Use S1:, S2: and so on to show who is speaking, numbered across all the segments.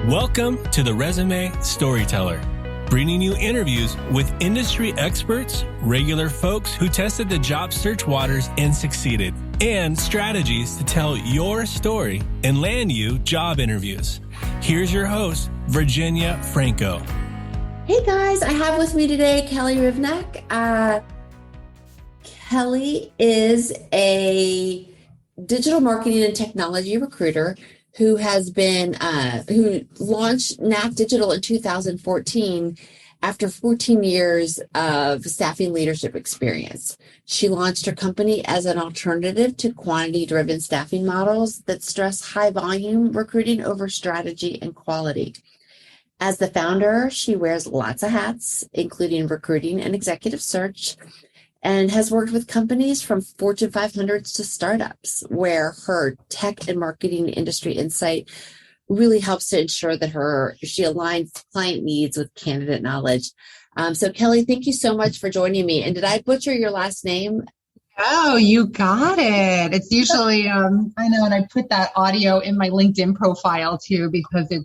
S1: Welcome to the Resume Storyteller, bringing you interviews with industry experts, regular folks who tested the job search waters and succeeded, and strategies to tell your story and land you job interviews. Here's your host, Virginia Franco.
S2: Hey guys, I have with me today Kelli Hrivnak. Kelli is a digital marketing and technology recruiter who launched Knak Digital in 2014 after 14 years of staffing leadership experience. She launched her company as an alternative to quantity-driven staffing models that stress high-volume recruiting over strategy and quality. As the founder, she wears lots of hats, including recruiting and executive search, and has worked with companies from Fortune 500s to startups, where her tech and marketing industry insight really helps to ensure that she aligns client needs with candidate knowledge. So Kelli, thank you so much for joining me. And did I butcher your last name?
S3: Oh, you got it. It's usually, I know, and I put that audio in my LinkedIn profile too, because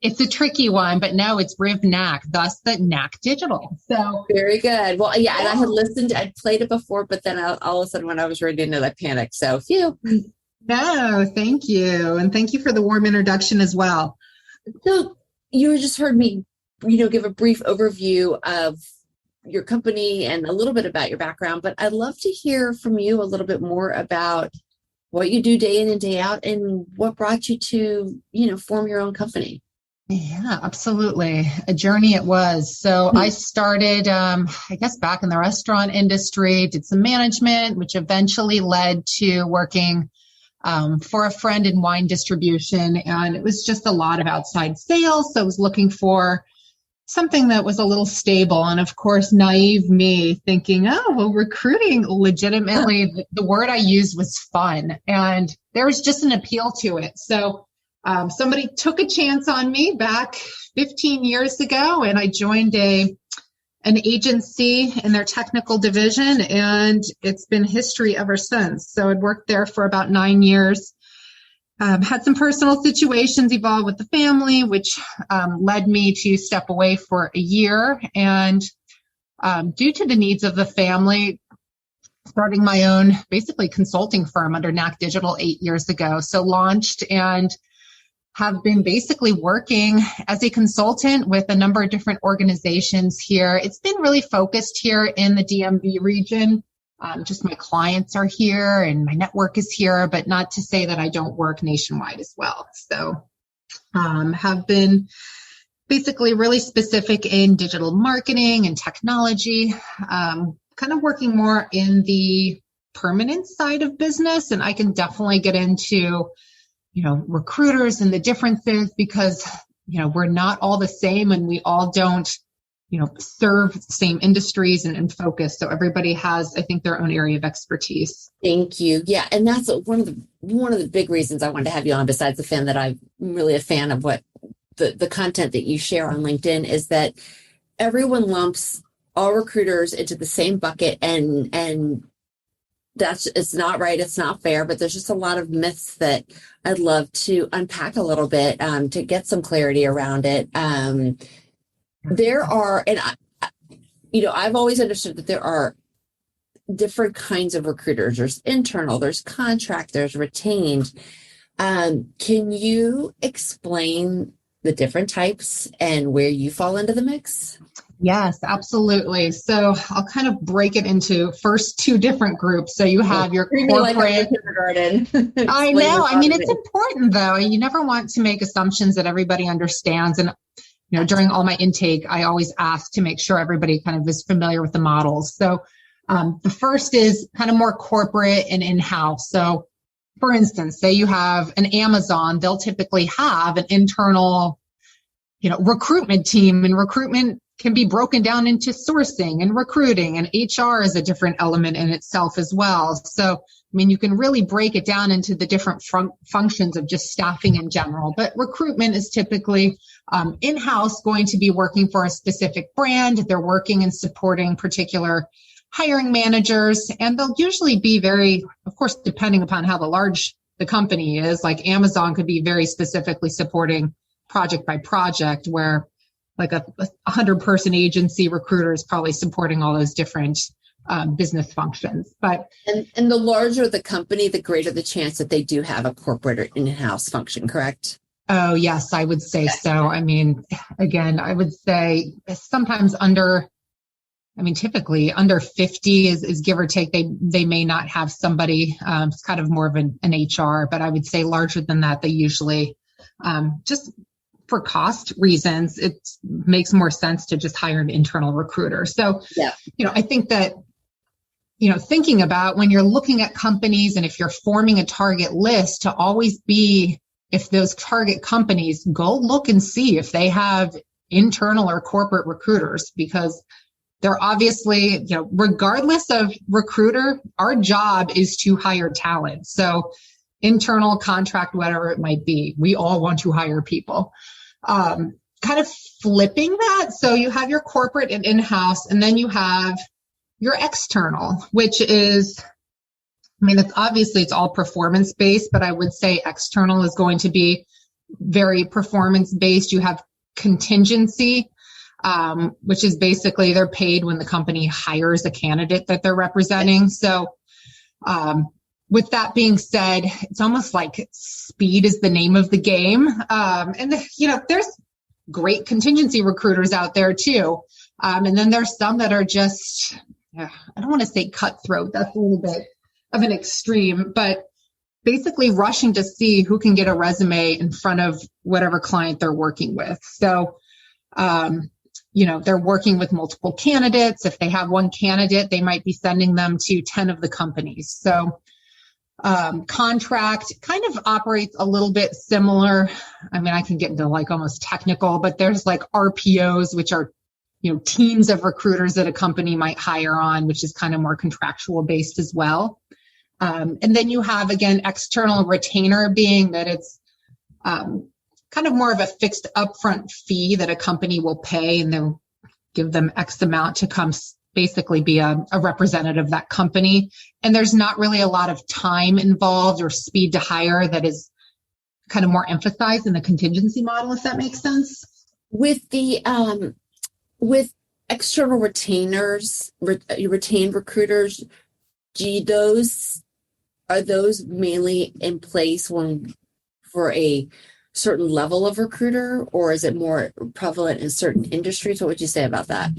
S3: it's a tricky one, but no, it's Hrivnak, thus the Knak Digital. So
S2: very good. Well, yeah, and I had listened, I'd played it before, but then all of a sudden when I was reading it, I panicked. So phew.
S3: No, thank you. And thank you for the warm introduction as well.
S2: So you just heard me, give a brief overview of your company and a little bit about your background, but I'd love to hear from you a little bit more about what you do day in and day out and what brought you to, form your own company.
S3: Yeah, absolutely. A journey it was. So I started, back in the restaurant industry, did some management, which eventually led to working for a friend in wine distribution. And it was just a lot of outside sales. So I was looking for something that was a little stable. And of course, naive me thinking, recruiting legitimately, the word I used was fun. And there was just an appeal to it. So somebody took a chance on me back 15 years ago, and I joined an agency in their technical division, and it's been history ever since. So I'd worked there for about 9 years, had some personal situations evolve with the family, which led me to step away for a year. And due to the needs of the family, starting my own basically consulting firm under Knak Digital 8 years ago. So launched and have been basically working as a consultant with a number of different organizations here. It's been really focused here in the DMV region. Just my clients are here and my network is here, but not to say that I don't work nationwide as well. So have been basically really specific in digital marketing and technology, kind of working more in the permanent side of business. And I can definitely get into recruiters and the differences because, we're not all the same and we all don't, serve the same industries and focus. So everybody has, I think, their own area of expertise.
S2: Thank you. Yeah. And that's one of the big reasons I wanted to have you on, besides the fact that I'm really a fan of what the content that you share on LinkedIn, is that everyone lumps all recruiters into the same bucket and it's not right. It's not fair, but there's just a lot of myths that I'd love to unpack a little bit to get some clarity around it. There are, and I've always understood that there are different kinds of recruiters. There's internal, there's contract, there's retained. Can you explain the different types and where you fall into the mix?
S3: Yes, absolutely. So I'll kind of break it into first two different groups. So you have your corporate.
S2: Like kindergarten.
S3: I know. I mean, it's important though. You never want to make assumptions that everybody understands. And, during all my intake, I always ask to make sure everybody kind of is familiar with the models. So the first is kind of more corporate and in-house. So for instance, say you have an Amazon, they'll typically have an internal, recruitment team, and recruitment can be broken down into sourcing and recruiting, and HR is a different element in itself as well. So, you can really break it down into the different functions of just staffing in general. But recruitment is typically in-house, going to be working for a specific brand. They're working and supporting particular hiring managers, and they'll usually be very, of course, depending upon how large the company is, like Amazon could be very specifically supporting project by project, where like a 100-person agency recruiter is probably supporting all those different business functions. But
S2: and the larger the company, the greater the chance that they do have a corporate or in-house function, correct?
S3: Oh, yes, I would say so. I mean, again, I would say sometimes typically under 50 is give or take. They may not have somebody, it's kind of more of an HR, but I would say larger than that, they usually, just for cost reasons, it makes more sense to just hire an internal recruiter. So,
S2: yeah,
S3: I think that, thinking about when you're looking at companies and if you're forming a target list, to always be, if those target companies, go look and see if they have internal or corporate recruiters, because they're obviously, regardless of recruiter, our job is to hire talent. So internal, contract, whatever it might be, we all want to hire people. Kind of flipping that. So you have your corporate and in-house, and then you have your external, which is, it's all performance based, but I would say external is going to be very performance based. You have contingency, which is basically they're paid when the company hires a candidate that they're representing. So, with that being said, it's almost like speed is the name of the game. There's great contingency recruiters out there too. And then there's some that are just, I don't want to say cutthroat. That's a little bit of an extreme, but basically rushing to see who can get a resume in front of whatever client they're working with. So, they're working with multiple candidates. If they have one candidate, they might be sending them to 10 of the companies. So, contract kind of operates a little bit similar. I can get into like almost technical, but there's like RPOs, which are, teams of recruiters that a company might hire on, which is kind of more contractual based as well. And then you have, again, external retainer, being that it's kind of more of a fixed upfront fee that a company will pay, and they'll give them X amount to come basically be a representative of that company. And there's not really a lot of time involved or speed to hire that is kind of more emphasized in the contingency model, if that makes sense.
S2: With the with external retainers, retained recruiters, are those mainly in place for a certain level of recruiter, or is it more prevalent in certain industries? What would you say about that?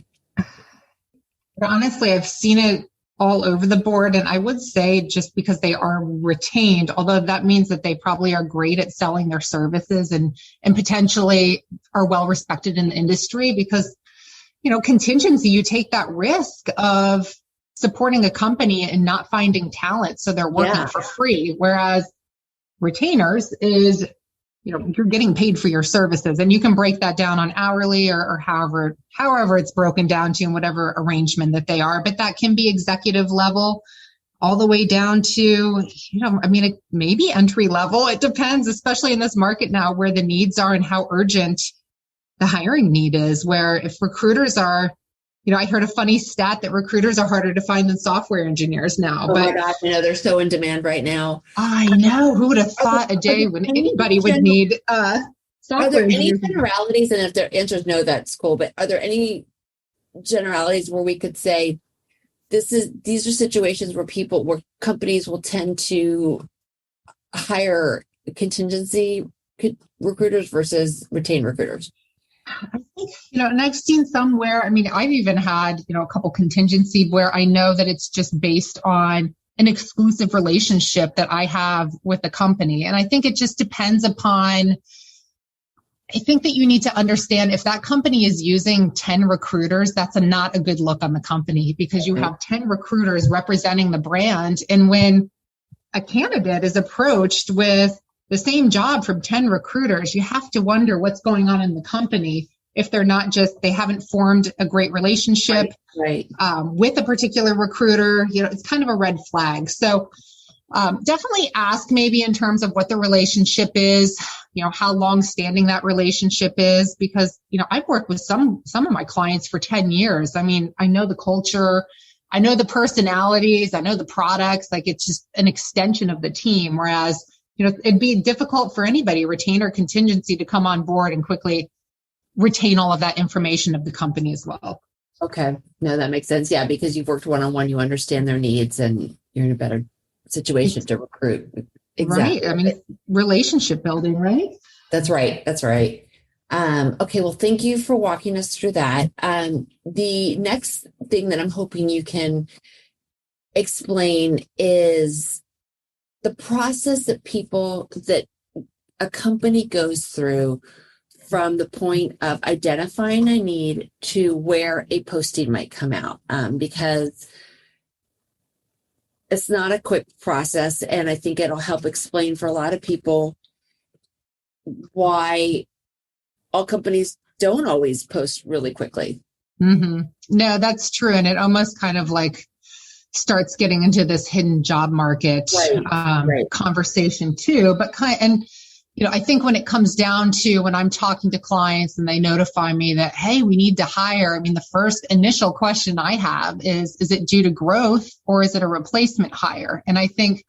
S3: Honestly, I've seen it all over the board, and I would say just because they are retained, although that means that they probably are great at selling their services and potentially are well respected in the industry, because contingency, you take that risk of supporting a company and not finding talent, so they're working for free. Whereas retainers is, you're getting paid for your services, and you can break that down on hourly or however it's broken down to, in whatever arrangement that they are. But that can be executive level all the way down to, it may be entry level. It depends, especially in this market now where the needs are and how urgent the hiring need is, where if recruiters are, I heard a funny stat that recruiters are harder to find than software engineers now.
S2: Oh my gosh, they're so in demand right now.
S3: I know. Who would have thought a day when anybody would need software
S2: Are there any
S3: engineers?
S2: generalities? And if their answer is no, that's cool. But are there any generalities where we could say these are situations where companies will tend to hire contingency recruiters versus retained recruiters?
S3: I think, and I've seen some where, I've even had, a couple contingency where I know that it's just based on an exclusive relationship that I have with the company. And I think it just depends upon, I think that you need to understand if that company is using 10 recruiters, that's not a good look on the company, because you have 10 recruiters representing the brand. And when a candidate is approached with the same job from 10 recruiters, you have to wonder what's going on in the company if they're not they haven't formed a great relationship with a particular recruiter. It's kind of a red flag. So definitely ask maybe in terms of what the relationship is, how long standing that relationship is, because, I've worked with some of my clients for 10 years. I know the culture, I know the personalities, I know the products, like it's just an extension of the team. Whereas it'd be difficult for anybody, retainer, contingency, to come on board and quickly retain all of that information of the company as well.
S2: Okay. No, that makes sense. Yeah, because you've worked one-on-one, you understand their needs, and you're in a better situation to recruit. Exactly.
S3: Right. I mean, relationship building, right?
S2: That's right. That's right. Okay. Well, thank you for walking us through that. The next thing that I'm hoping you can explain is the process that a company goes through from the point of identifying a need to where a posting might come out, because it's not a quick process. And I think it'll help explain for a lot of people why all companies don't always post really quickly.
S3: Mm-hmm. No, that's true. And it almost kind of like starts getting into this hidden job market conversation too. But I think when it comes down to when I'm talking to clients and they notify me that, hey, we need to hire, I mean, the first initial question I have is it due to growth or is it a replacement hire? And I think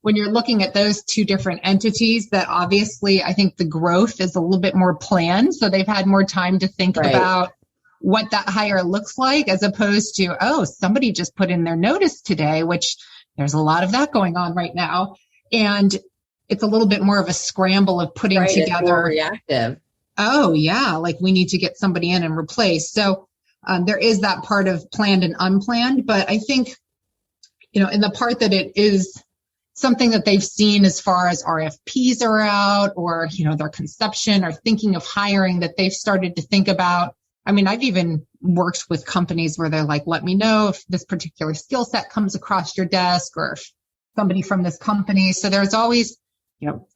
S3: when you're looking at those two different entities, that obviously I think the growth is a little bit more planned. So they've had more time to think about what that hire looks like, as opposed to, oh, somebody just put in their notice today, which there's a lot of that going on right now. And it's a little bit more of a scramble of putting together.
S2: It's more reactive.
S3: Oh, yeah. Like we need to get somebody in and replace. So there is that part of planned and unplanned. But I think, in the part that it is something that they've seen as far as RFPs are out, or, their conception or thinking of hiring, that they've started to think about. I mean, I've even worked with companies where they're like, let me know if this particular skill set comes across your desk, or if somebody from this company. So there's always,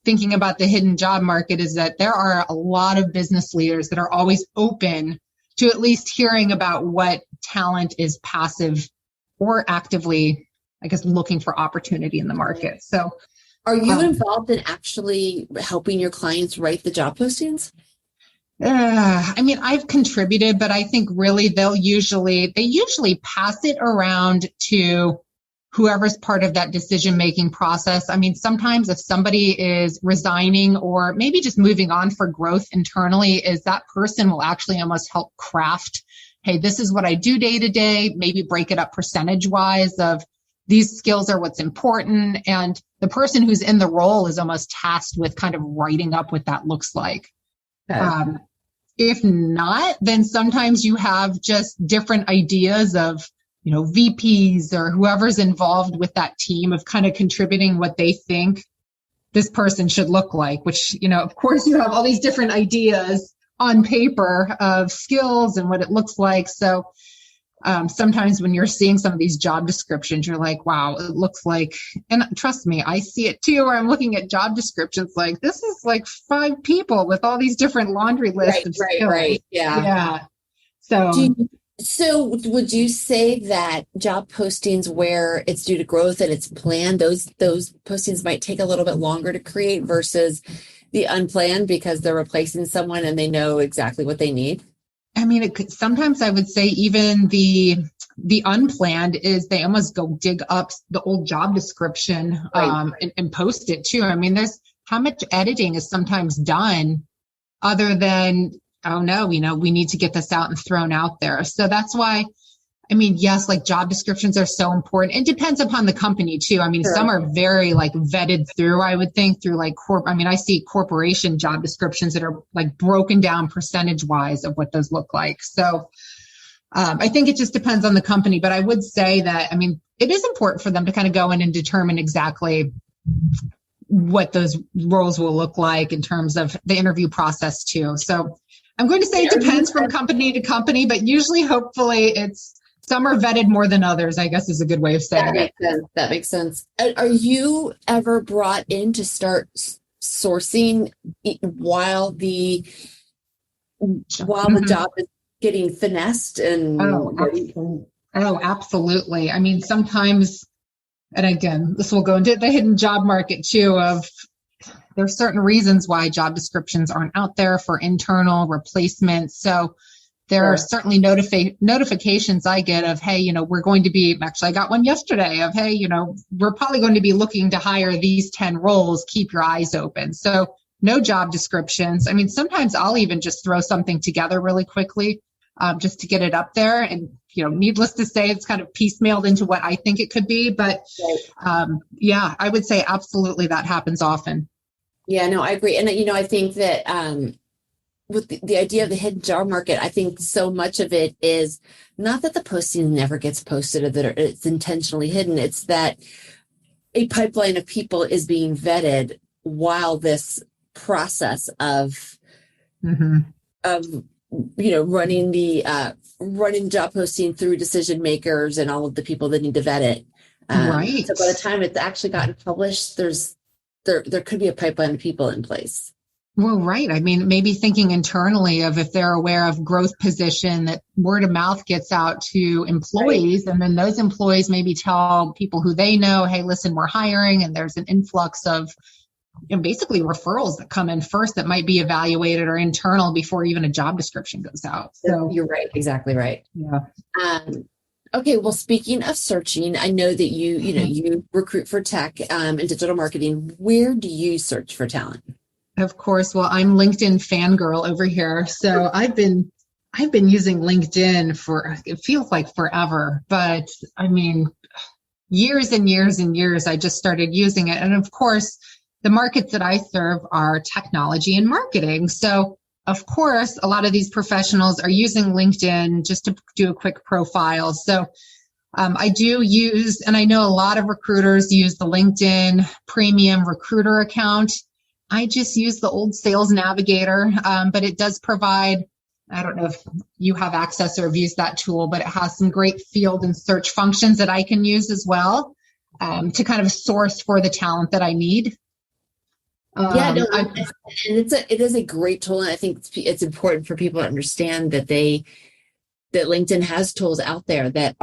S3: thinking about the hidden job market, is that there are a lot of business leaders that are always open to at least hearing about what talent is passive or actively, I guess, looking for opportunity in the market. So
S2: are you involved in actually helping your clients write the job postings?
S3: I mean, I've contributed, but I think really they usually pass it around to whoever's part of that decision-making process. I mean, sometimes if somebody is resigning or maybe just moving on for growth internally, is that person will actually almost help craft, hey, this is what I do day to day, maybe break it up percentage-wise of these skills are what's important. And the person who's in the role is almost tasked with kind of writing up what that looks like. Okay. If not, then sometimes you have just different ideas of, VPs or whoever's involved with that team of kind of contributing what they think this person should look like, which, of course you have all these different ideas on paper of skills and what it looks like. So sometimes when you're seeing some of these job descriptions, you're like, wow, it looks like, and trust me, I see it too, where I'm looking at job descriptions like, this is like 5 people with all these different laundry lists of skills. Right. Yeah.
S2: So would you say that job postings where it's due to growth and it's planned, those postings might take a little bit longer to create versus the unplanned because they're replacing someone and they know exactly what they need?
S3: I mean, sometimes I would say even the unplanned is they almost go dig up the old job description and post it too. I mean, there's how much editing is sometimes done other than, oh no, we need to get this out and thrown out there. So that's why, I mean, yes, like job descriptions are so important. It depends upon the company too. I mean, some are very like vetted through, I would think, through like I see corporation job descriptions that are like broken down percentage wise of what those look like. So I think it just depends on the company, but I would say that, I mean, it is important for them to kind of go in and determine exactly what those roles will look like in terms of the interview process too. So I'm going to say it depends from company to company, but usually, hopefully, some are vetted more than others, I guess is a good way of saying it.
S2: That makes sense. Are you ever brought in to start sourcing while the job is getting finessed? And
S3: absolutely. I mean, sometimes, and again, this will go into the hidden job market too, of there's certain reasons why job descriptions aren't out there for internal replacements. So there are certainly notifications I get of, hey, we're going to be, actually, I got one yesterday of, hey, we're probably going to be looking to hire these 10 roles. Keep your eyes open. So no job descriptions. I mean, sometimes I'll even just throw something together really quickly just to get it up there. And, needless to say, it's kind of piecemealed into what I think it could be. But yeah, I would say absolutely that happens often.
S2: Yeah, no, I agree. And, I think that with the idea of the hidden job market, I think so much of it is not that the posting never gets posted or that it's intentionally hidden. It's that a pipeline of people is being vetted while this process of, running job posting through decision makers and all of the people that need to vet it.
S3: Right.
S2: So by the time it's actually gotten published, there could be a pipeline of people in place.
S3: Well, right. I mean, maybe thinking internally of if they're aware of growth position, that word of mouth gets out to employees, and then those employees maybe tell people who they know, hey, listen, we're hiring, and there's an influx of basically referrals that come in first that might be evaluated or internal before even a job description goes out. So
S2: you're right. Exactly right.
S3: Yeah.
S2: Okay. Well, speaking of searching, I know that you recruit for tech and digital marketing. Where do you search for talent?
S3: Of course. Well, I'm LinkedIn fangirl over here. So I've been using LinkedIn for, it feels like forever, but I mean, years and years and years, I just started using it. And of course, the markets that I serve are technology and marketing. So of course, a lot of these professionals are using LinkedIn just to do a quick profile. So I do use, and I know a lot of recruiters use the LinkedIn Premium Recruiter account. I just use the old Sales Navigator, but it does provide, I don't know if you have access or have used that tool, but it has some great field and search functions that I can use as well to kind of source for the talent that I need.
S2: It is a great tool, and I think it's important for people to understand that that LinkedIn has tools out there that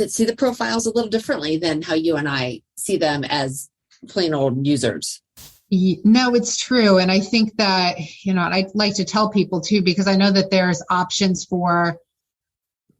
S2: see the profiles a little differently than how you and I see them as plain old users.
S3: No, it's true. And I think that, I'd like to tell people too, because I know that there's options for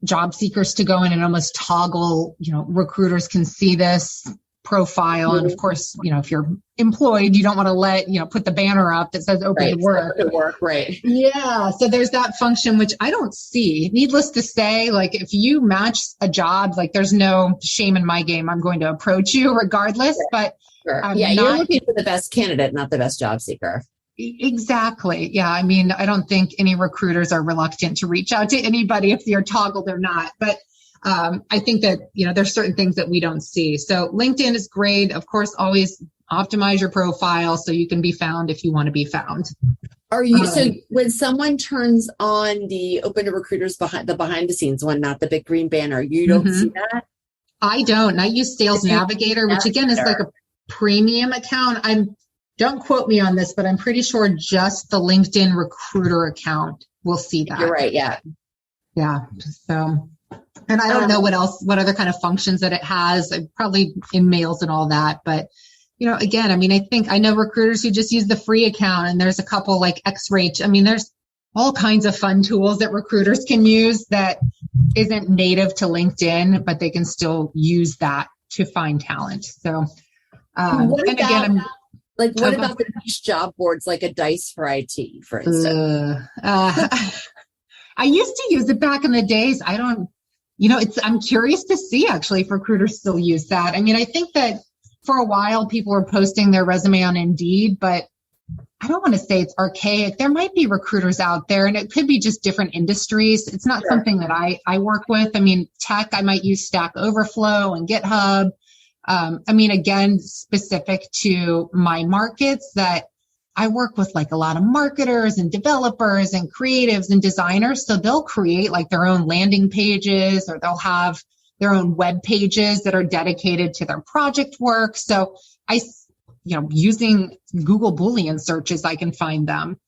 S3: job seekers to go in and almost toggle, recruiters can see this profile. And of course, if you're employed, you don't want to put the banner up that says open to work.
S2: Right.
S3: Yeah. So there's that function, which I don't see. Needless to say, if you match a job, there's no shame in my game. I'm going to approach you regardless, but
S2: sure. You're looking for the best candidate, not the best job seeker.
S3: Exactly. Yeah. I mean, I don't think any recruiters are reluctant to reach out to anybody if you're toggled or not. But I think that, there's certain things that we don't see. So LinkedIn is great. Of course, always optimize your profile so you can be found if you want to be found.
S2: So when someone turns on the open to recruiters behind the scenes one, not the big green banner, you don't see that?
S3: I don't. And I use Sales Navigator, which again is like a premium account. Don't quote me on this, but I'm pretty sure just the LinkedIn recruiter account will see that.
S2: You're right. Yeah.
S3: Yeah. So, and I don't know what other kind of functions that it has, probably in mails and all that. But, again, I mean, I know recruiters who just use the free account, and there's a couple like X-Rate. I mean, there's all kinds of fun tools that recruiters can use that isn't native to LinkedIn, but they can still use that to find talent. So,
S2: what about the niche job boards like a Dice for IT, for instance?
S3: I used to use it back in the days. I'm curious to see actually if recruiters still use that. I mean, I think that for a while people were posting their resume on Indeed, but I don't want to say it's archaic. There might be recruiters out there, and it could be just different industries. It's not something that I work with. I mean, tech, I might use Stack Overflow and GitHub. Again, specific to my markets, that I work with a lot of marketers and developers and creatives and designers. So they'll create their own landing pages, or they'll have their own web pages that are dedicated to their project work. So using Google Boolean searches, I can find them.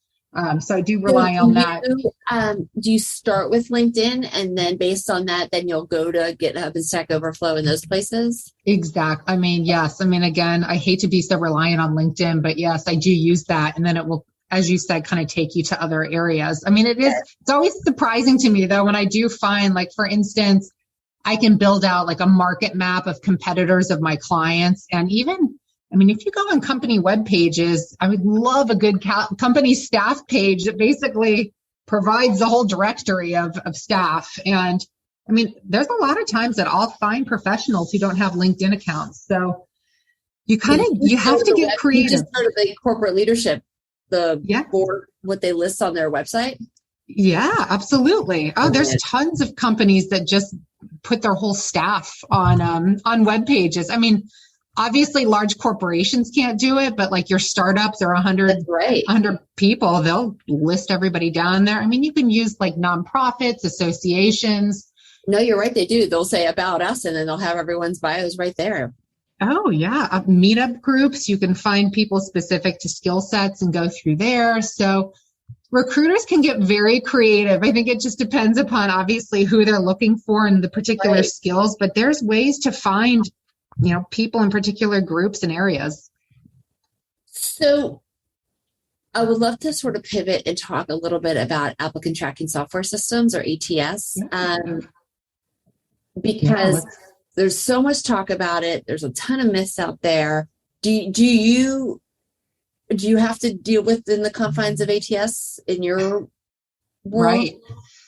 S3: So I do rely on that.
S2: Do you start with LinkedIn, and then based on that, then you'll go to GitHub and Stack Overflow and those places?
S3: Exactly. I mean, yes. I mean, again, I hate to be so reliant on LinkedIn, but yes, I do use that. And then it will as you said, kind of take you to other areas. I mean, it's always surprising to me though, when I do find, like, for instance, I can build out like a market map of competitors of my clients. And even, I mean, if you go on company web pages, I would love a good company staff page that basically provides the whole directory of staff. And I mean, there's a lot of times that I'll find professionals who don't have LinkedIn accounts. So you have to get creative.
S2: You just go to the corporate leadership, the board, what they list on their website.
S3: Yeah, absolutely. Oh, there's tons of companies that just put their whole staff on web pages. I mean, obviously large corporations can't do it, but like your startups or 100 people, they'll list everybody down there. I mean, you can use like nonprofits, associations.
S2: No, you're right. They do. They'll say about us, and then they'll have everyone's bios right there.
S3: Oh, yeah. Meetup groups. You can find people specific to skill sets and go through there. So recruiters can get very creative. I think it just depends upon obviously who they're looking for and the particular skills, but there's ways to find, people in particular groups and areas.
S2: So I would love to sort of pivot and talk a little bit about applicant tracking software systems, or ATS, because there's so much talk about it. There's a ton of myths out there. Do you have to deal with in the confines of ATS in your world?
S3: Right.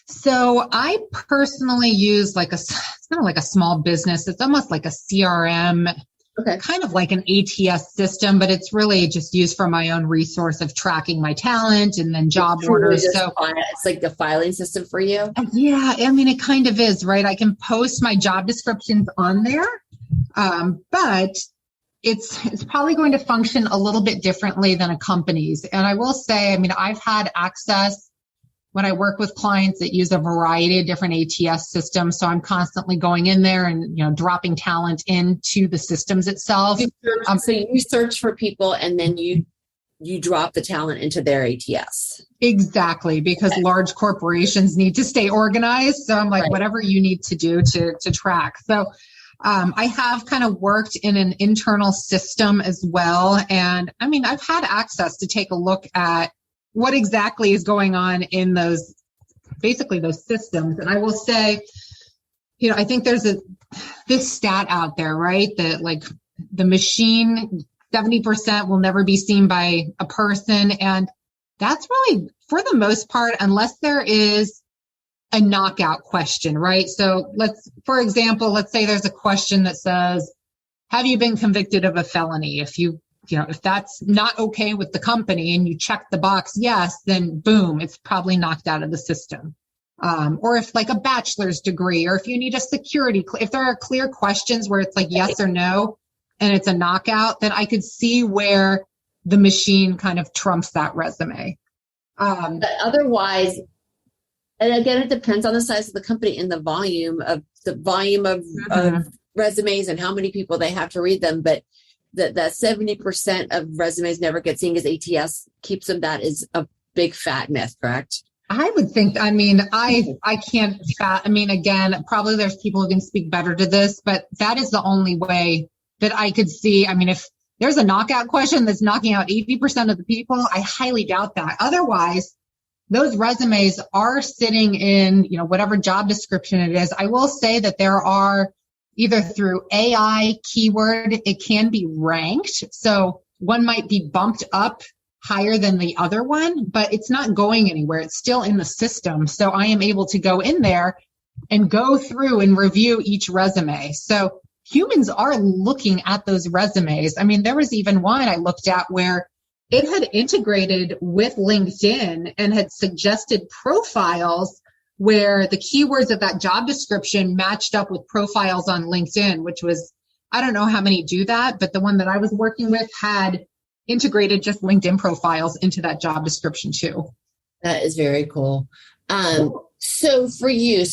S3: So I personally use it's kind of like a small business. It's almost like a CRM, kind of like an ATS system, but it's really just used for my own resource of tracking my talent and then job orders. So
S2: it's like the filing system for you.
S3: Yeah. I mean, it kind of is, right? I can post my job descriptions on there, but it's probably going to function a little bit differently than a company's. And I will say, I mean, I've had access when I work with clients that use a variety of different ATS systems. So I'm constantly going in there and, dropping talent into the systems itself.
S2: So you search for people and then you drop the talent into their ATS.
S3: Exactly, because large corporations need to stay organized. So I'm like, whatever you need to do to track. So I have kind of worked in an internal system as well. And I mean, I've had access to take a look at what exactly is going on in those systems. And I will say, I think there's this stat out there, right? That like the machine, 70% will never be seen by a person. And that's really, for the most part, unless there is a knockout question, right? So for example, let's say there's a question that says, have you been convicted of a felony? If that's not okay with the company and you check the box, yes, then boom, it's probably knocked out of the system. Or if like a bachelor's degree, or if you need a security, if there are clear questions where it's like yes or no, and it's a knockout, then I could see where the machine kind of trumps that resume.
S2: But otherwise, and again, it depends on the size of the company and the volume of resumes and how many people they have to read them. But that 70% of resumes never get seen because ATS keeps them. That is a big fat myth, correct?
S3: I would think, I mean, I can't, I mean, again, probably there's people who can speak better to this, but that is the only way that I could see. I mean, if there's a knockout question that's knocking out 80% of the people, I highly doubt that. Otherwise, those resumes are sitting in, whatever job description it is. I will say that there are, either through AI keyword, it can be ranked. So one might be bumped up higher than the other one, but it's not going anywhere. It's still in the system. So I am able to go in there and go through and review each resume. So humans are looking at those resumes. I mean, there was even one I looked at where it had integrated with LinkedIn and had suggested profiles where the keywords of that job description matched up with profiles on LinkedIn, which was, I don't know how many do that, but the one that I was working with had integrated just LinkedIn profiles into that job description too.
S2: That is very cool. So for you,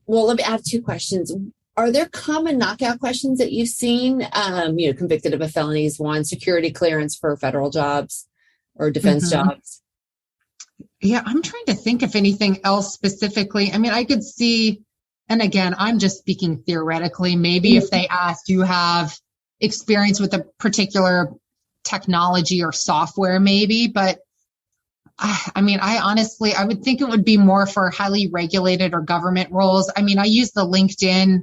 S2: let me add two questions. Are there common knockout questions that you've seen? Convicted of a felony is one, security clearance for federal jobs or defense jobs.
S3: Yeah, I'm trying to think if anything else specifically. I mean, I could see, and again, I'm just speaking theoretically, maybe if they asked, you have experience with a particular technology or software maybe, but I honestly, I would think it would be more for highly regulated or government roles. I mean, I use the LinkedIn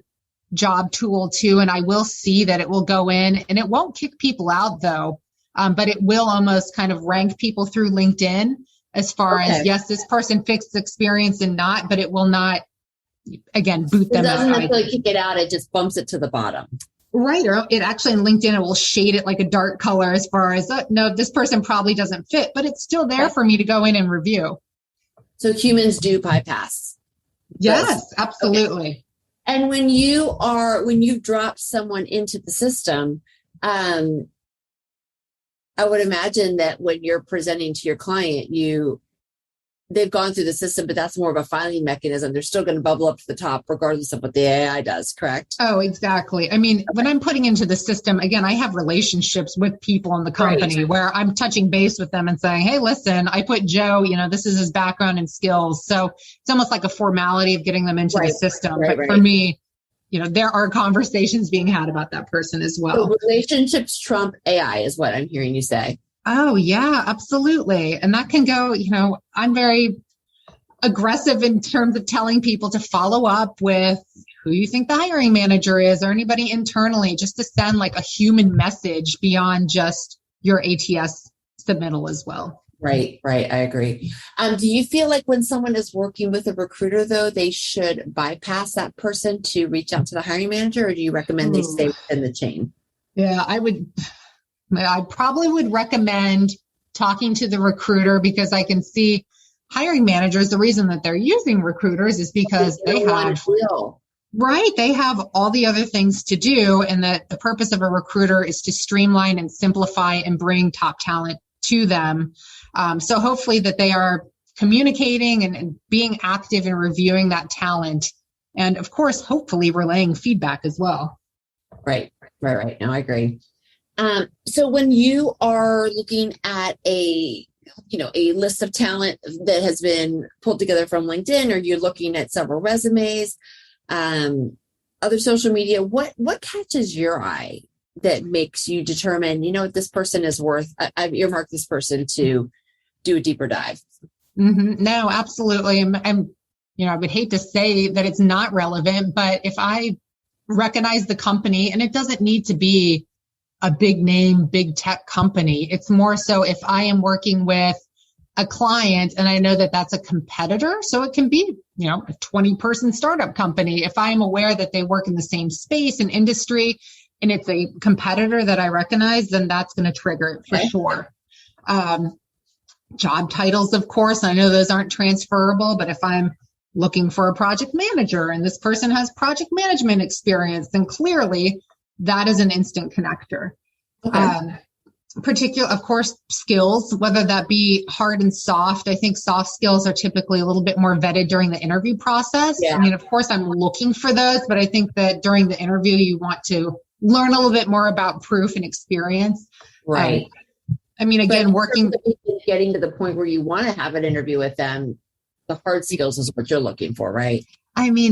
S3: job tool too, and I will see that it will go in and it won't kick people out though. But it will almost kind of rank people through LinkedIn as far as, yes, this person fixed experience and not, but it will not, again, boot them out.
S2: It doesn't necessarily kick it out. It just bumps it to the bottom.
S3: Right. Or it actually in LinkedIn, it will shade it like a dark color as far as, no, this person probably doesn't fit, but it's still there for me to go in and review.
S2: So humans do bypass.
S3: Yes, absolutely.
S2: Okay. And when you drop someone into the system, I would imagine that when you're presenting to your client, they've gone through the system, but that's more of a filing mechanism. They're still going to bubble up to the top regardless of what the AI does, correct?
S3: Oh, exactly. I mean, when I'm putting into the system, again, I have relationships with people in the company where I'm touching base with them and saying, hey, listen, I put Joe, this is his background and skills. So it's almost like a formality of getting them into the system. But for me, there are conversations being had about that person as well.
S2: So relationships trump AI is what I'm hearing you say.
S3: Oh, yeah, absolutely. And that can go, I'm very aggressive in terms of telling people to follow up with who you think the hiring manager is or anybody internally, just to send like a human message beyond just your ATS submittal as well.
S2: Right. I agree. Do you feel like when someone is working with a recruiter, though, they should bypass that person to reach out to the hiring manager, or do you recommend they stay within the chain?
S3: Yeah, I probably would recommend talking to the recruiter, because I can see hiring managers, the reason that they're using recruiters is because they have all the other things to do. And that the purpose of a recruiter is to streamline and simplify and bring top talent to them. So hopefully that they are communicating and being active in reviewing that talent. And of course, hopefully relaying feedback as well.
S2: Right. No, I agree. So when you are looking at a list of talent that has been pulled together from LinkedIn, or you're looking at several resumes, other social media, what catches your eye that makes you determine, this person is worth, I've earmarked this person to do a deeper dive?
S3: Mm-hmm. No, absolutely. I would hate to say that it's not relevant, but if I recognize the company, and it doesn't need to be a big name, big tech company. It's more so if I am working with a client and I know that that's a competitor. So it can be, a 20-person startup company. If I am aware that they work in the same space and industry and it's a competitor that I recognize, then that's going to trigger it for sure. Job titles, of course, I know those aren't transferable, but if I'm looking for a project manager and this person has project management experience, then clearly that is an instant connector. Particular, of course, skills, whether that be hard and soft. I think soft skills are typically a little bit more vetted during the interview process. Yeah. I mean, of course, I'm looking for those, but I think that during the interview, you want to learn a little bit more about proof and experience.
S2: Right.
S3: Again,
S2: getting to the point where you want to have an interview with them, the hard skills is what you're looking for, right?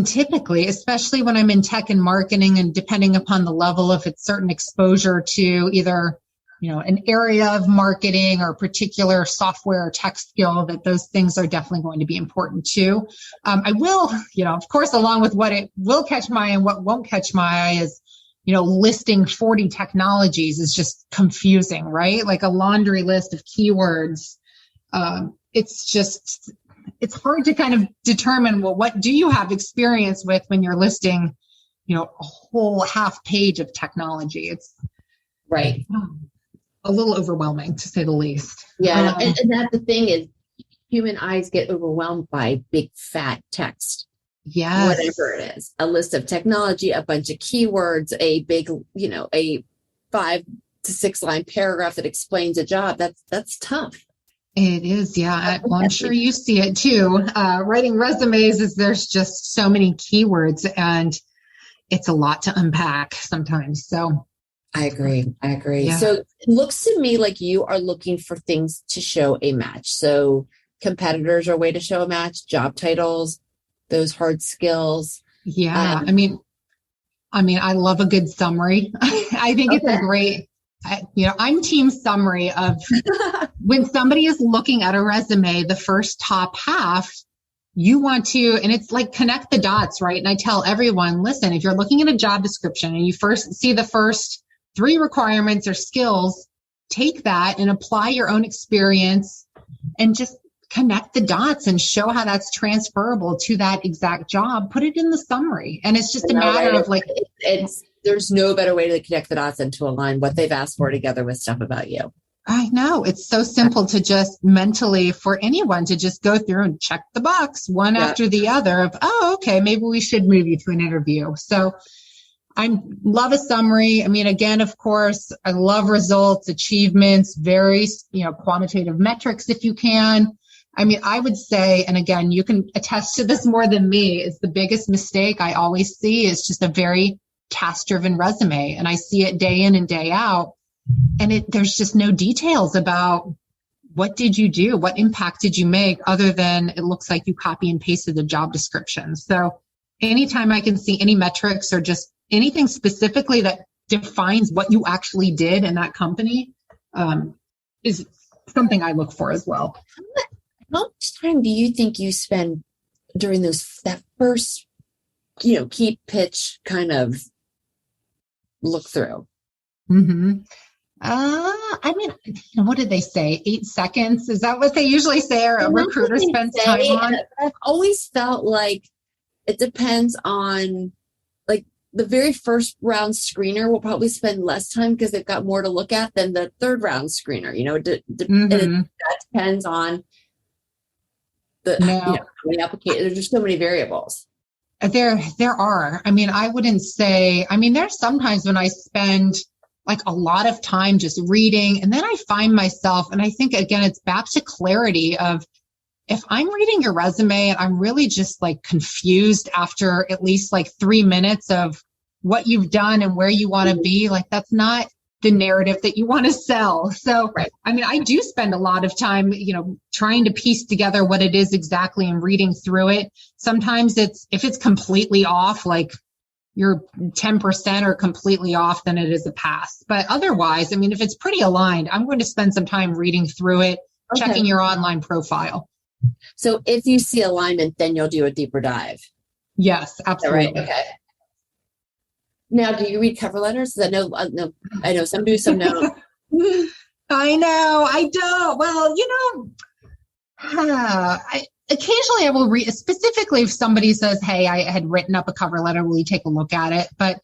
S3: Typically, especially when I'm in tech and marketing, and depending upon the level, if it's certain exposure to either, an area of marketing or a particular software or tech skill, that those things are definitely going to be important too. I will, of course, along with what it will catch my eye and what won't catch my eye is, listing 40 technologies is just confusing, right? Like a laundry list of keywords. It's hard to kind of determine, well, what do you have experience with when you're listing, a whole half page of technology? It's
S2: right.
S3: A little overwhelming, to say the least.
S2: Yeah. And that's the thing is, human eyes get overwhelmed by big fat text.
S3: Yes.
S2: Whatever it is, a list of technology, a bunch of keywords, a big, a 5 to 6 line paragraph that explains a job. That's tough.
S3: It is. Yeah. Well, I'm sure you see it too. Writing resumes there's just so many keywords and it's a lot to unpack sometimes. So
S2: I agree.
S3: Yeah.
S2: So it looks to me like you are looking for things to show a match. So competitors are a way to show a match, job titles, those hard skills.
S3: Yeah. I love a good summary. I think it's a great I'm team summary of when somebody is looking at a resume, the first top half, you want to, and it's like connect the dots, right? And I tell everyone, listen, if you're looking at a job description and you first see the first 3 requirements or skills, take that and apply your own experience and just connect the dots and show how that's transferable to that exact job. Put it in the summary. And it's just a matter of like,
S2: there's no better way to connect the dots and to align what they've asked for together with stuff about you.
S3: I know. It's so simple to just mentally for anyone to just go through and check the box one after the other of, oh, okay, maybe we should move you to an interview. So I love a summary. I mean, again, of course, I love results, achievements, very, quantitative metrics if you can. I mean, I would say, and again, you can attest to this more than me, is the biggest mistake I always see is just a very task-driven resume. And I see it day in and day out. And there's just no details about what did you do? What impact did you make other than it looks like you copy and pasted the job description. So anytime I can see any metrics or just anything specifically that defines what you actually did in that company is something I look for as well.
S2: How much time do you think you spend during that first, key pitch kind of look through?
S3: Mm-hmm. I mean, what did they say? 8 seconds? Is that what they usually say? Or a recruiter spends time on?
S2: I've always felt like it depends on, like, the very first round screener will probably spend less time because they've got more to look at than the third round screener. That depends on the application. There's just so many variables.
S3: There are. I mean, I wouldn't say. I mean, there's sometimes when I spend like a lot of time just reading. And then I find myself, and I think, again, it's back to clarity of if I'm reading your resume and I'm really just like confused after at least like 3 minutes of what you've done and where you want to be, like that's not the narrative that you want to sell. So, I mean, I do spend a lot of time, trying to piece together what it is exactly and reading through it. Sometimes if it's completely off, like you're 10% or completely off, then it is a pass. But otherwise, I mean, if it's pretty aligned, I'm going to spend some time reading through it, checking your online profile.
S2: So if you see alignment, then you'll do a deeper dive.
S3: Yes, absolutely.
S2: Right. Okay. Now, do you read cover letters? I know some do, some don't.
S3: I know, I don't. Well, occasionally I will read, specifically if somebody says, hey, I had written up a cover letter, will you take a look at it? But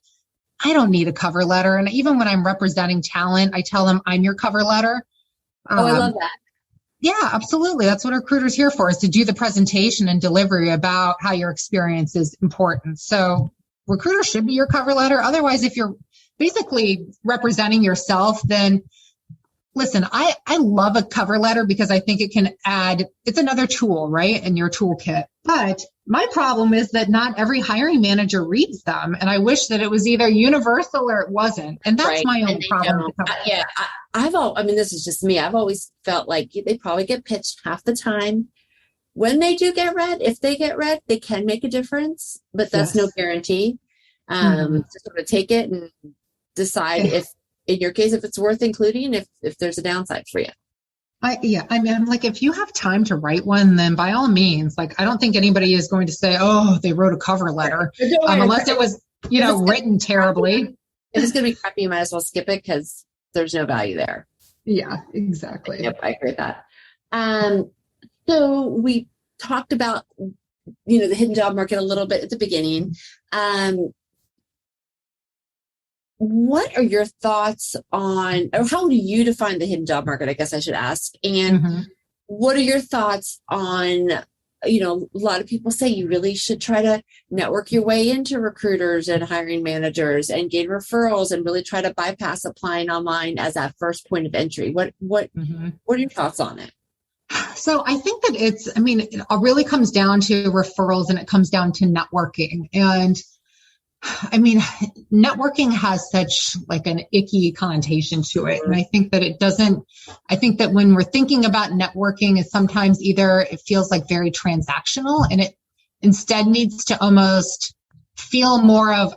S3: I don't need a cover letter. And even when I'm representing talent, I tell them I'm your cover letter.
S2: I love that.
S3: Yeah, absolutely. That's what a recruiter's here for, is to do the presentation and delivery about how your experience is important. So recruiter should be your cover letter. Otherwise, if you're basically representing yourself, then listen, I love a cover letter because I think it can add, it's another tool, right, in your toolkit. But my problem is that not every hiring manager reads them. And I wish that it was either universal or it wasn't. And that's my own problem.
S2: This is just me. I've always felt like they probably get pitched half the time. When they do get read, if they get read, they can make a difference, but that's no guarantee. To sort of take it and decide if, in your case, if it's worth including, if there's a downside for you.
S3: I'm like, if you have time to write one, then by all means, like, I don't think anybody is going to say, oh, they wrote a cover letter, unless it was, written terribly.
S2: If it's going to be crappy, you might as well skip it because there's no value there.
S3: Yeah, exactly.
S2: Yep, I agree with that. So we talked about, the hidden job market a little bit at the beginning. What are your thoughts on, or how do you define the hidden job market? I guess I should ask. And what are your thoughts on, a lot of people say you really should try to network your way into recruiters and hiring managers and gain referrals and really try to bypass applying online as that first point of entry. What are your thoughts on it?
S3: So I think that it really comes down to referrals and it comes down to networking. And networking has such like an icky connotation to it. And I think that when we're thinking about networking, is sometimes either it feels like very transactional and it instead needs to almost feel more of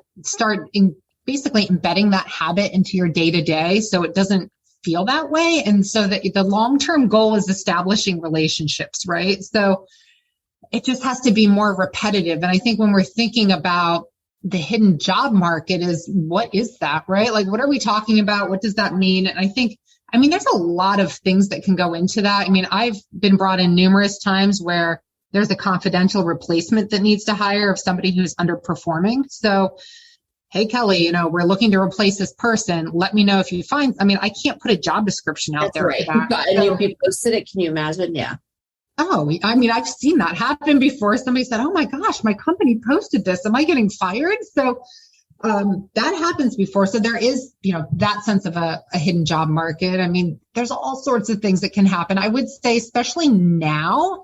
S3: basically embedding that habit into your day to day so it doesn't feel that way. And so that the long-term goal is establishing relationships, right? So it just has to be more repetitive. And I think when we're thinking about the hidden job market is, what is that, right? Like, what are we talking about? What does that mean? And I mean, there's a lot of things that can go into that. I mean, I've been brought in numerous times where there's a confidential replacement that needs to hire of somebody who's underperforming. So, hey, Kelly, we're looking to replace this person. Let me know if you find, I mean, I can't put a job description out there.
S2: Right. For that. And if you posted it, can you imagine? Yeah.
S3: Oh, I mean, I've seen that happen before. Somebody said, oh my gosh, my company posted this. Am I getting fired? So that happens before. So there is, that sense of a hidden job market. I mean, there's all sorts of things that can happen. I would say, especially now,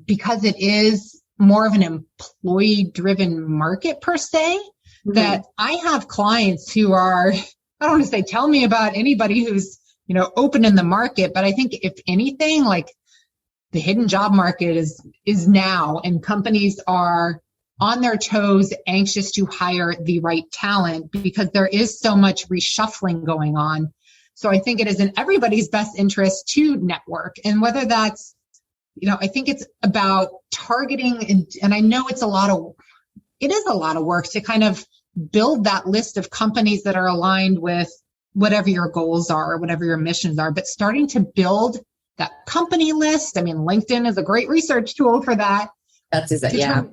S3: because it is more of an employee-driven market per se, that I have clients who are, I don't want to say tell me about anybody who's, open in the market, but I think if anything, like the hidden job market is now, and companies are on their toes, anxious to hire the right talent because there is so much reshuffling going on. So I think it is in everybody's best interest to network. And whether that's, I think it's about targeting, and I know it is a lot of work to kind of build that list of companies that are aligned with whatever your goals are or whatever your missions are, but starting to build that company list. I mean, LinkedIn is a great research tool for that.
S2: That's exactly, yeah.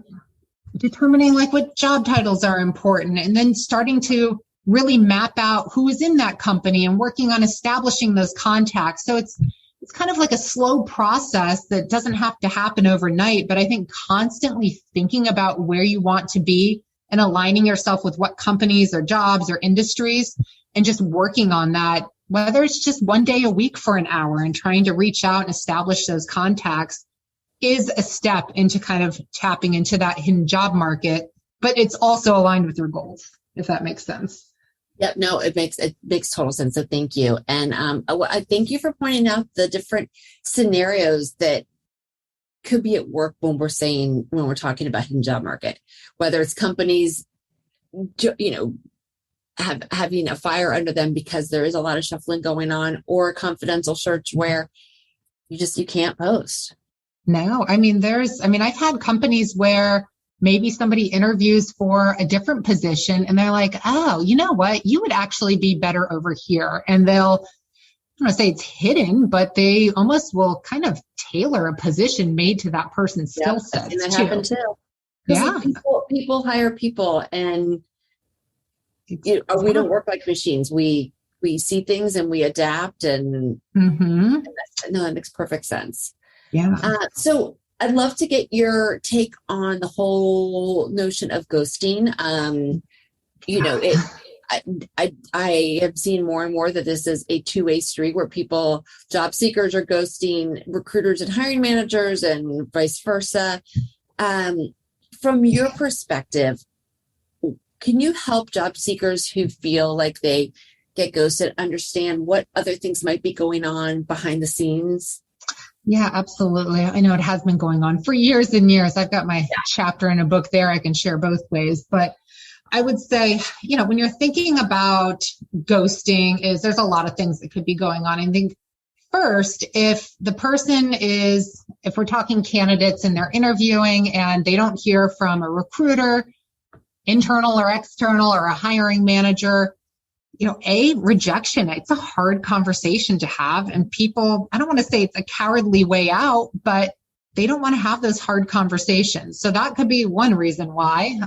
S3: Determining like what job titles are important, and then starting to really map out who is in that company and working on establishing those contacts. So it's kind of like a slow process that doesn't have to happen overnight, but I think constantly thinking about where you want to be and aligning yourself with what companies or jobs or industries, and just working on that, whether it's just one day a week for an hour and trying to reach out and establish those contacts, is a step into kind of tapping into that hidden job market, but it's also aligned with your goals, if that makes sense.
S2: Yep. No, it makes total sense. So thank you. And I thank you for pointing out the different scenarios that could be at work when we're talking about hidden job market, whether it's companies, having a fire under them because there is a lot of shuffling going on, or a confidential search where you can't post.
S3: No, I mean, I've had companies where maybe somebody interviews for a different position and they're like, oh, you know what? You would actually be better over here. And they'll, I don't want to say it's hidden, but they almost will kind of tailor a position made to that person's skill set.
S2: And that happened too.
S3: Yeah.
S2: People hire people, and we don't work like machines. We see things and we adapt, and that makes perfect sense.
S3: Yeah.
S2: So I'd love to get your take on the whole notion of ghosting. I have seen more and more that this is a two-way street where job seekers are ghosting recruiters and hiring managers, and vice versa. From your perspective, can you help job seekers who feel like they get ghosted understand what other things might be going on behind the scenes?
S3: Yeah, absolutely. I know it has been going on for years and years. I've got my chapter in a book there. I can share both ways. But I would say, when you're thinking about ghosting, there's a lot of things that could be going on. I think first, if we're talking candidates and they're interviewing and they don't hear from a recruiter, internal or external, or a hiring manager, rejection, it's a hard conversation to have. And people, I don't want to say it's a cowardly way out, but they don't want to have those hard conversations. So that could be one reason why.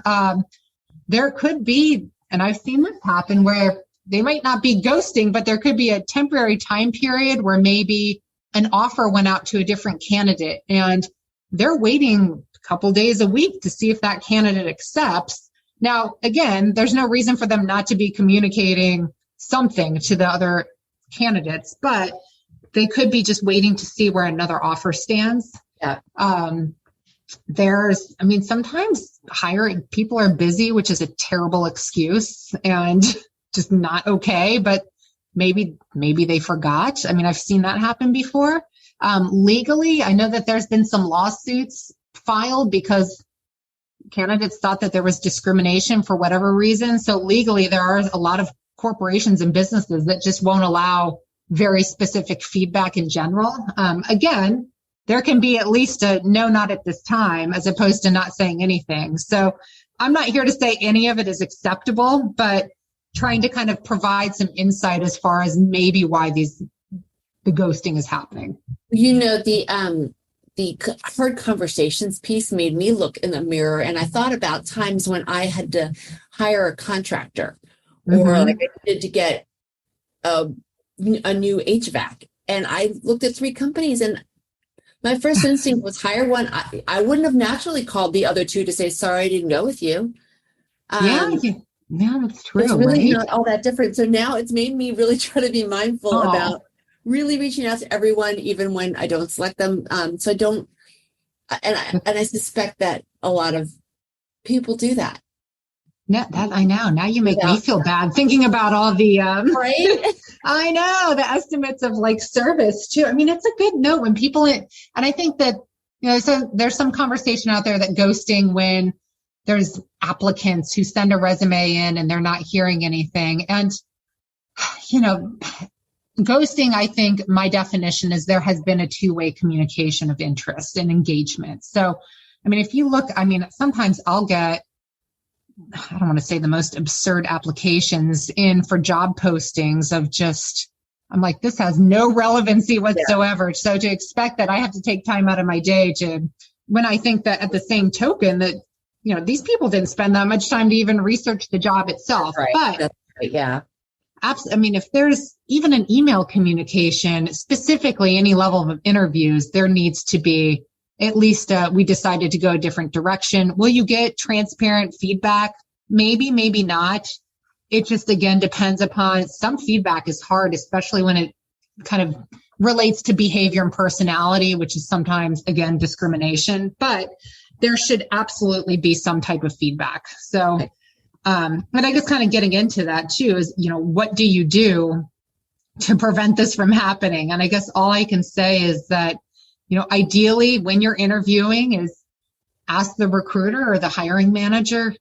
S3: There could be, and I've seen this happen, where they might not be ghosting, but there could be a temporary time period where maybe an offer went out to a different candidate and they're waiting a couple days a week to see if that candidate accepts. Now, again, there's no reason for them not to be communicating something to the other candidates, but they could be just waiting to see where another offer stands.
S2: Yeah.
S3: Sometimes hiring people are busy, which is a terrible excuse and just not okay, but maybe they forgot. I mean, I've seen that happen before. Legally, I know that there's been some lawsuits filed because candidates thought that there was discrimination for whatever reason. So legally, there are a lot of corporations and businesses that just won't allow very specific feedback in general. Again, there can be at least a no, not at this time, as opposed to not saying anything. So I'm not here to say any of it is acceptable, but trying to kind of provide some insight as far as maybe why the ghosting is happening.
S2: The hard conversations piece made me look in the mirror, and I thought about times when I had to hire a contractor, or like I needed to get a new HVAC, and I looked at 3 companies, and my first instinct was hire one. I wouldn't have naturally called the other 2 to say, sorry, I didn't go with you.
S3: Yeah, that's true.
S2: It's really
S3: right?
S2: not all that different. So now it's made me really try to be mindful about really reaching out to everyone, even when I don't select them. So I don't, and I suspect that a lot of people do that.
S3: Yeah, that I know. Now you make me feel bad thinking about all the
S2: right.
S3: I know the estimates of like service too. I mean, it's a good note when people, and I think that, so there's some conversation out there that ghosting when there's applicants who send a resume in and they're not hearing anything. And, ghosting, I think my definition is there has been a 2-way communication of interest and engagement. So, I mean, if you look, sometimes I'll get, I don't want to say the most absurd applications in for job postings of just, I'm like, this has no relevancy whatsoever. Yeah. So to expect that I have to take time out of my day when I think that at the same token that, these people didn't spend that much time to even research the job itself.
S2: Right.
S3: But
S2: that's right. Yeah.
S3: If there's even an email communication, specifically any level of interviews, there needs to be at least we decided to go a different direction. Will you get transparent feedback? Maybe, maybe not. It just, again, depends upon, some feedback is hard, especially when it kind of relates to behavior and personality, which is sometimes, again, discrimination. But there should absolutely be some type of feedback. So, but I guess kind of getting into that too is, what do you do to prevent this from happening? And I guess all I can say is that, ideally when you're interviewing is ask the recruiter or the hiring manager,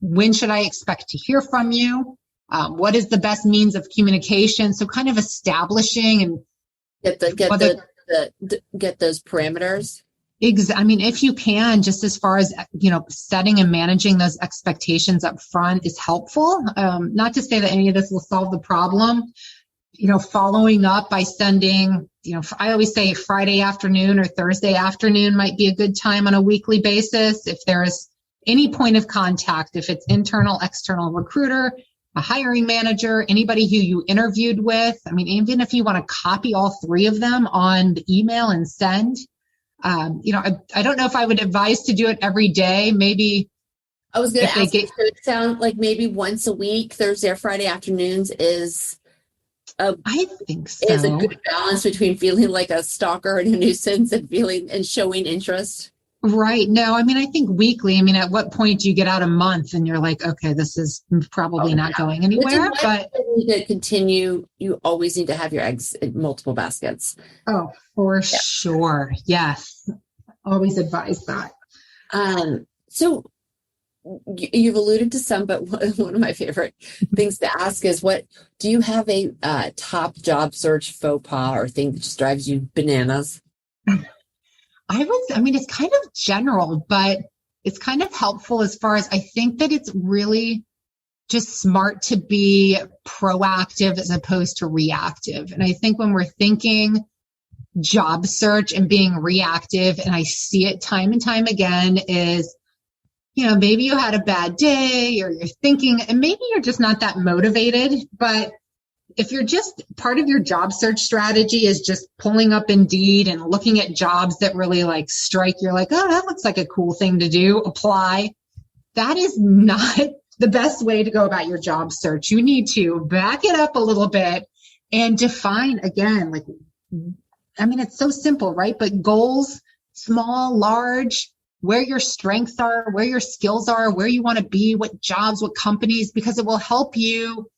S3: when should I expect to hear from you? What is the best means of communication? So kind of establishing and
S2: get those parameters.
S3: If you can, just as far as, setting and managing those expectations up front is helpful. Not to say that any of this will solve the problem, following up by sending, I always say Friday afternoon or Thursday afternoon might be a good time on a weekly basis. If there's any point of contact, if it's internal, external recruiter, a hiring manager, anybody who you interviewed with, even if you want to copy all 3 of them on the email and send, I don't know if I would advise to do it every day. Maybe
S2: I was going to ask, it sound like maybe once a week, Thursday or Friday afternoons
S3: I think so.
S2: Is a good balance between feeling like a stalker and a nuisance and showing interest.
S3: Right. No, I think weekly. At what point do you get out a month and you're like, okay, this is probably not going anywhere? But
S2: to continue, you always need to have your eggs in multiple baskets.
S3: Oh, for sure. Yes. Always advise that.
S2: So you've alluded to some, but one of my favorite things to ask is, do you have a top job search faux pas or thing that just drives you bananas?
S3: It's kind of general, but it's kind of helpful as far as I think that it's really just smart to be proactive as opposed to reactive. And I think when we're thinking job search and being reactive, and I see it time and time again, is, maybe you had a bad day or you're thinking, and maybe you're just not that motivated, but if you're just part of your job search strategy is just pulling up Indeed and looking at jobs that really strike, you're like, oh, that looks like a cool thing to do, apply. That is not the best way to go about your job search. You need to back it up a little bit and define again, it's so simple, right? But goals, small, large, where your strengths are, where your skills are, where you want to be, what jobs, what companies, because it will help you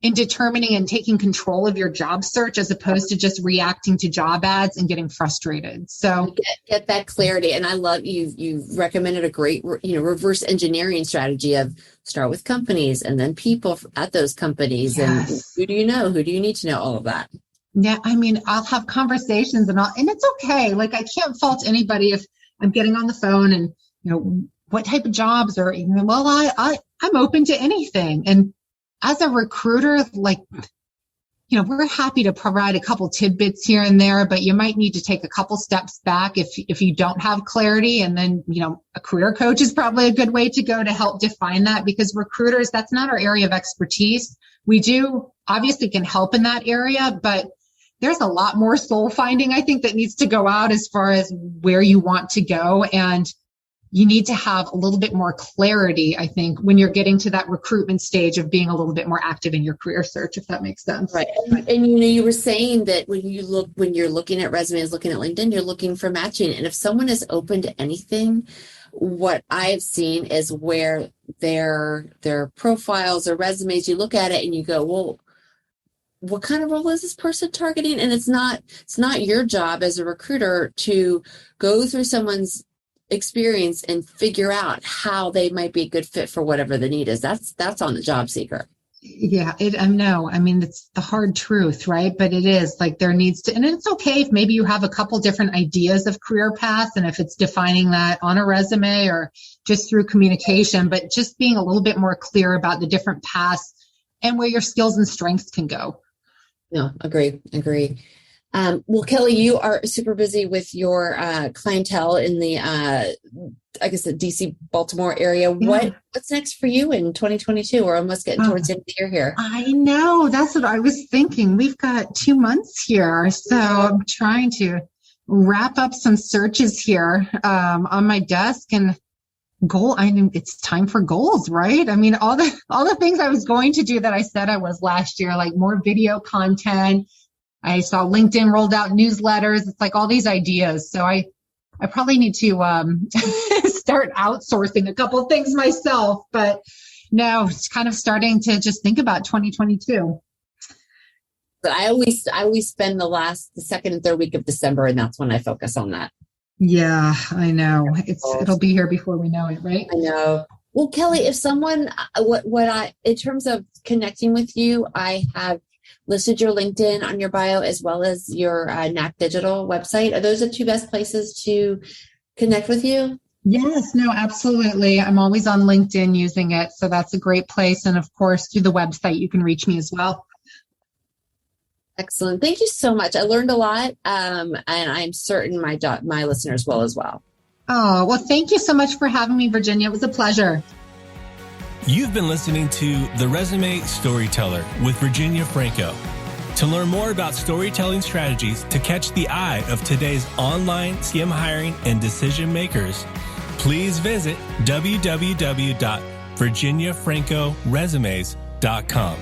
S3: in determining and taking control of your job search as opposed to just reacting to job ads and getting frustrated. So
S2: get that clarity. And I love you've recommended a great, reverse engineering strategy of start with companies and then people at those companies. Yes. And who do you know? Who do you need to know? All of that.
S3: Yeah. I mean, I'll have conversations and it's okay. Like I can't fault anybody if I'm getting on the phone and, what type of jobs or, I'm open to anything. And as a recruiter, we're happy to provide a couple tidbits here and there, but you might need to take a couple steps back if you don't have clarity. And then, a career coach is probably a good way to go to help define that, because recruiters, that's not our area of expertise. We do obviously can help in that area, but there's a lot more soul finding, I think, that needs to go out as far as where you want to go. And you need to have a little bit more clarity, I think, when you're getting to that recruitment stage of being a little bit more active in your career search, if that makes sense.
S2: Right. And you were saying that when you're looking at resumes, looking at LinkedIn, you're looking for matching. And if someone is open to anything, what I've seen is where their profiles or resumes, you look at it and you go, well, what kind of role is this person targeting? And it's not your job as a recruiter to go through someone's experience and figure out how they might be a good fit for whatever the need is. That's on the job seeker.
S3: Yeah, I know. I mean, it's the hard truth, right? But it is like there needs to, and it's okay if maybe you have a couple different ideas of career paths, and if it's defining that on a resume or just through communication, but just being a little bit more clear about the different paths and where your skills and strengths can go.
S2: No, agree. Well, Kelli, you are super busy with your clientele in the, the DC, Baltimore area. Yeah. What's next for you in 2022? We're almost getting towards the end of the year here.
S3: I know. That's what I was thinking. We've got 2 months here. So I'm trying to wrap up some searches here on my desk and it's time for goals, right? I mean, all the things I was going to do that I said I was last year, like more video content. I saw LinkedIn rolled out newsletters. It's like all these ideas. So I probably need to start outsourcing a couple of things myself. But now it's kind of starting to just think about 2022.
S2: But I always spend the second and third week of December, and that's when I focus on that.
S3: Yeah, I know. It'll be here before we know it, right?
S2: I know. Well, Kelli, if someone, in terms of connecting with you, I have listed your LinkedIn on your bio as well as your Knak Digital website. Are those the two best places to connect with you?
S3: Yes, no, absolutely. I'm always on LinkedIn using it. So that's a great place. And of course, through the website, you can reach me as well.
S2: Excellent. Thank you so much. I learned a lot, and I'm certain my listeners will as well.
S3: Oh, well, thank you so much for having me, Virginia. It was a pleasure.
S1: You've been listening to The Resume Storyteller with Virginia Franco. To learn more about storytelling strategies to catch the eye of today's online skim hiring and decision makers, please visit www.virginiafrancoresumes.com.